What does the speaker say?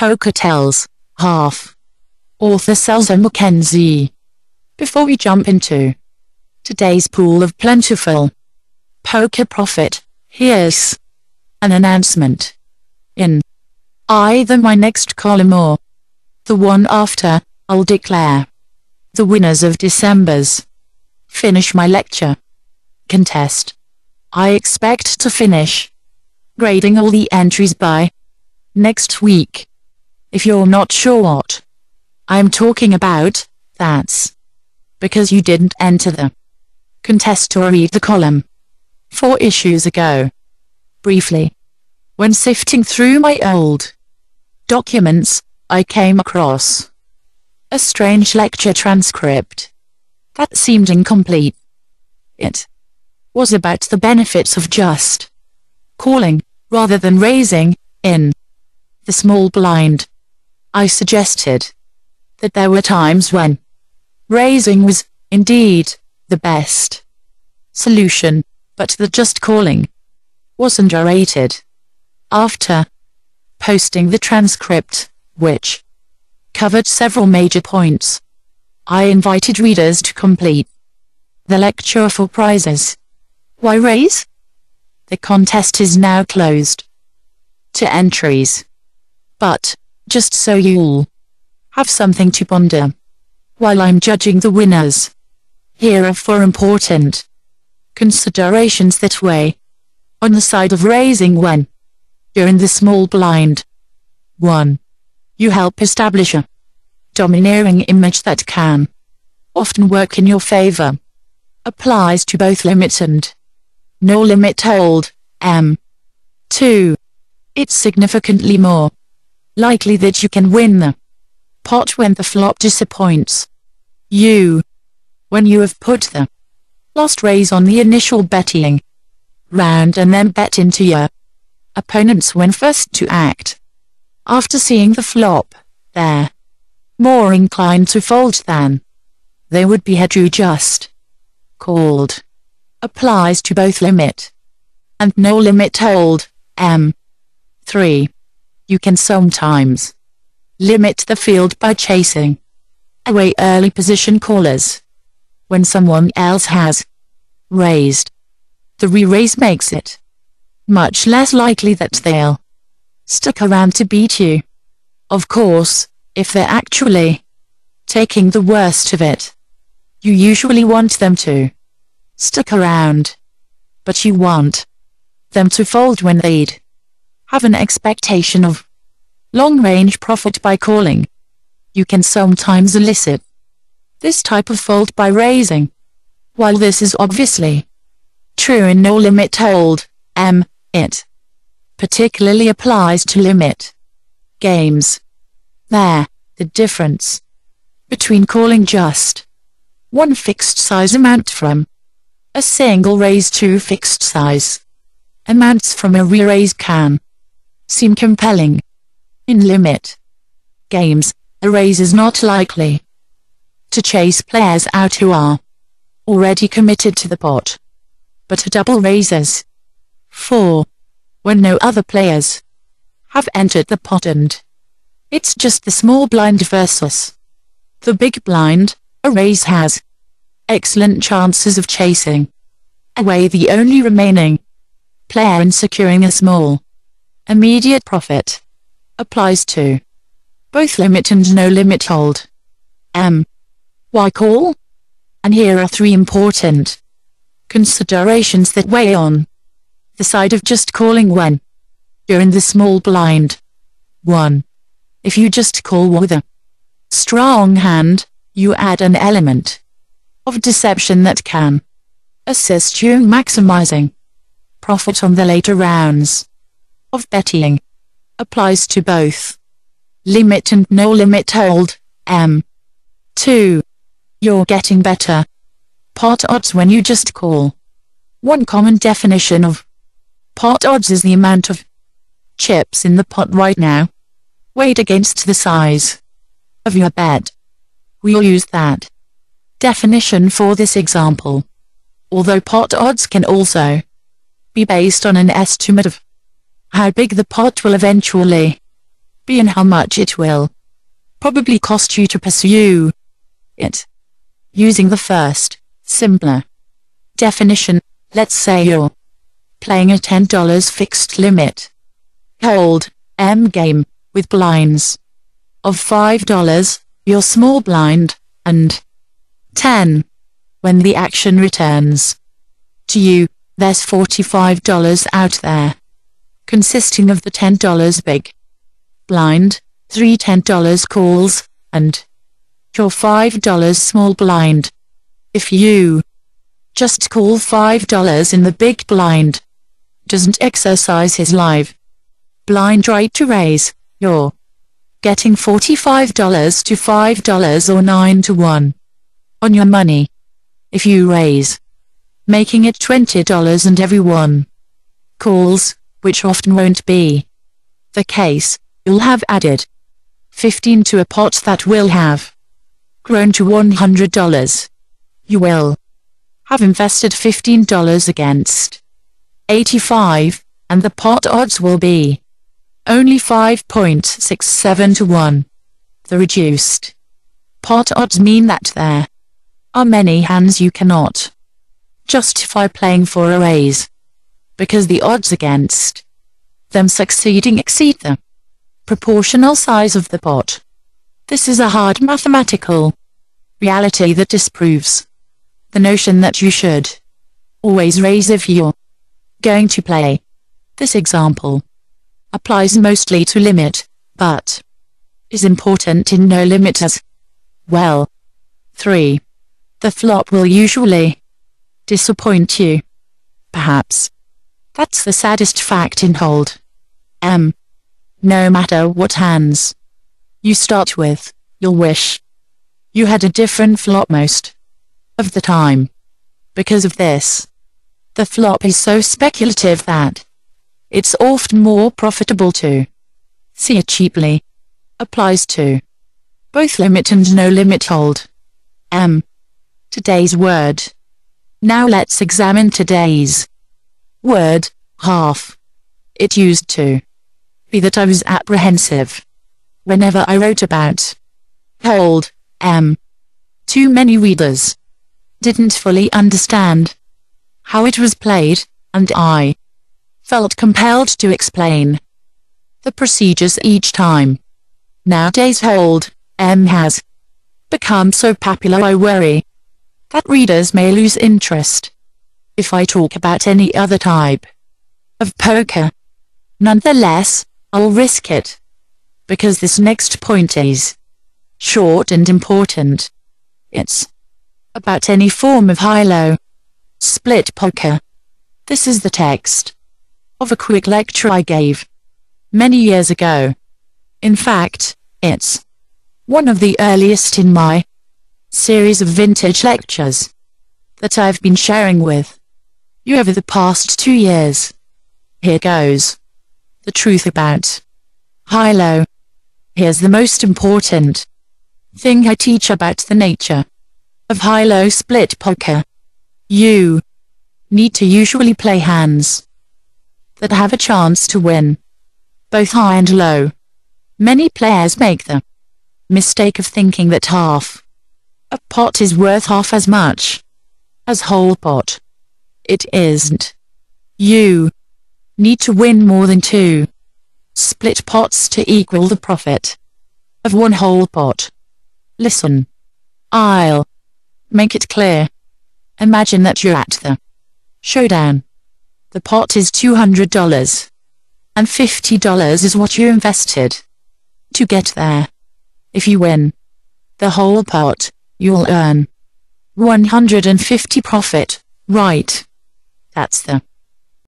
Poker tells, half. Author Selzer-McKenzie. Before we jump into today's pool of plentiful poker profit, here's an announcement. In either my next column or the one after, I'll declare the winners of December's Finish My Lecture contest. I expect to finish grading all the entries by next week. If you're not sure what I'm talking about, that's because you didn't enter the contest or read the column 4 issues ago. Briefly, when sifting through my old documents, I came across a strange lecture transcript that seemed incomplete. It was about the benefits of just calling, rather than raising, in the small blind. I suggested that there were times when raising was, indeed, the best solution, but that just calling was underrated. After posting the transcript, which covered several major points, I invited readers to complete the lecture for prizes. Why raise? The contest is now closed to entries. But, just so you'll have something to ponder while I'm judging the winners, here are 4 important considerations that weigh on the side of raising when you're in the small blind. 1. You help establish a domineering image that can often work in your favor. Applies to both limit and no limit hold. 2. It's significantly more likely that you can win the pot when the flop disappoints you. When you have put the last raise on the initial betting round and then bet into your opponents when first to act, after seeing the flop, they're more inclined to fold than they would be had you just called. Applies to both limit and no limit hold. 3. You can sometimes limit the field by chasing away early position callers. When someone else has raised, the re-raise makes it much less likely that they'll stick around to beat you. Of course, if they're actually taking the worst of it, you usually want them to stick around, but you want them to fold when they'd have an expectation of long-range profit by calling. You can sometimes elicit this type of fold by raising. While this is obviously true in no limit hold, it particularly applies to limit games. The difference between calling just one fixed size amount from a single raise to fixed size amounts from a re-raise can seem compelling. In limit games, a raise is not likely to chase players out who are already committed to the pot, but a double raises. 4. When no other players have entered the pot and it's just the small blind versus the big blind, a raise has excellent chances of chasing away the only remaining player and securing a small immediate profit. Applies to both limit and no limit hold. Why call? And here are 3 important considerations that weigh on the side of just calling when you're in the small blind. 1. If you just call with a strong hand, you add an element of deception that can assist you in maximizing profit on the later rounds of betting. Applies to both limit and no limit hold. 2. You're getting better pot odds when you just call. One common definition of pot odds is the amount of chips in the pot right now, weighed against the size of your bet. We'll use that definition for this example, although pot odds can also be based on an estimate of how big the pot will eventually be and how much it will probably cost you to pursue it. Using the first, simpler definition, let's say you're playing a $10 fixed limit hold game with blinds of $5, your small blind, and 10. When the action returns to you, there's $45 out there, consisting of the $10 big blind, 3 $10 calls, and your $5 small blind. If you just call $5 in the big blind, doesn't exercise his live blind right to raise, you're getting $45 to $5 or 9 to 1 on your money. If you raise, making it $20 and everyone calls, which often won't be the case, you'll have added 15 to a pot that will have grown to $100. You will have invested $15 against 85, and the pot odds will be only 5.67 to 1. The reduced pot odds mean that there are many hands you cannot justify playing for a raise, because the odds against them succeeding exceed the proportional size of the pot. This is a hard mathematical reality that disproves the notion that you should always raise if you're going to play. This example applies mostly to limit, but is important in no limit as well. 3. The flop will usually disappoint you. Perhaps that's the saddest fact in hold no matter what hands you start with, you'll wish you had a different flop most of the time. Because of this, the flop is so speculative that it's often more profitable to see it cheaply. Applies to both limit and no limit hold. Today's word. Now let's examine today's word, half. It used to be that I was apprehensive whenever I wrote about hold. Too many readers didn't fully understand how it was played, and I felt compelled to explain the procedures each time. Nowadays hold has become so popular I worry that readers may lose interest if I talk about any other type of poker. Nonetheless, I'll risk it, because this next point is short and important. It's about any form of high-low split poker. This is the text of a quick lecture I gave many years ago. In fact, it's one of the earliest in my series of vintage lectures that I've been sharing with you over the past 2 years. Here goes. The truth about high-low. Here's the most important thing I teach about the nature of high-low split poker. You need to usually play hands that have a chance to win both high and low. Many players make the mistake of thinking that half a pot is worth half as much as whole pot. It isn't. You need to win more than 2 split pots to equal the profit of 1 whole pot. Listen. I'll make it clear. Imagine that you're at the showdown. The pot is $200, and $50 is what you invested to get there. If you win the whole pot, you'll earn $150 profit, right? That's the